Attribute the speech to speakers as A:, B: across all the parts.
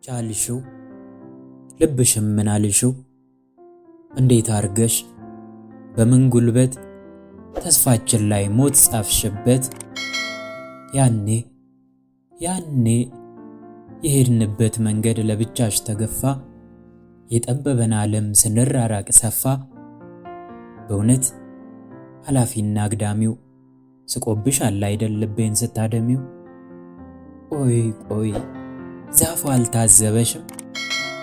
A: ቻልሽው ልብሽም ምን አልሽው? እንዴት አርገሽ በምን ጉልበት ተስፋችን ላይ ሞት ጻፍሽበት? ያኔ የሄድንበት መንገድ ለብቻሽ ተገፋ፣ የጠበበን ዓለም ስንራራቅ ሰፋ። በእውነት ኃላፊና አግዳሚው ስቆብሻል አይደል ልቤን ስታደሚው? ቆይ ዛፉ አልታዘበሽም?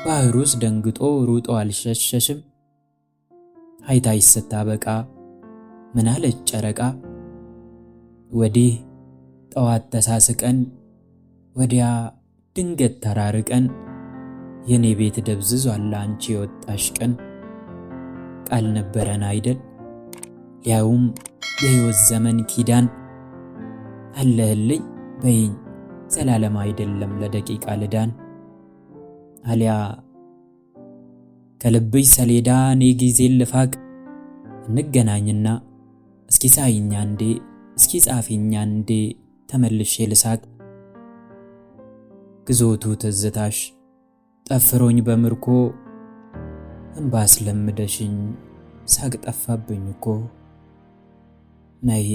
A: ባህሩስ ደንግጦ ሩጦ አልሸሸሽም? አይታይሽ ስታበቃ ምን አለች ጨረቃ? ወዲህ ጠዋት ተሳስቀን ወዲያ ድንገት ተራርቀን፣ የኔ ቤት ደብዝዟል አንቺ የወጣሽ ቀን። ቃል ነበረን አይደል ሊያውም የሕይወት ዘመን ኪዳን፣ አለህልኝ በይኝ ዘላለም አይደለም ለደቂቃ ልዳን። አሊያ ከልብሽ ሰሌዳ እኔ ጊዜን ልፋቅ፣ እንገናኝና እስኪ ሳይኛ እንዴ እስኪ ጻፊኛ እንዴ ተመልሼ ልሳቅ። ግዞቱ ትዝታሽ ጠፍሮኝ በምርኮ፣ እንባ አስለምደሽኝ ሳቅ ጠፋብኝ እኮ። ነይ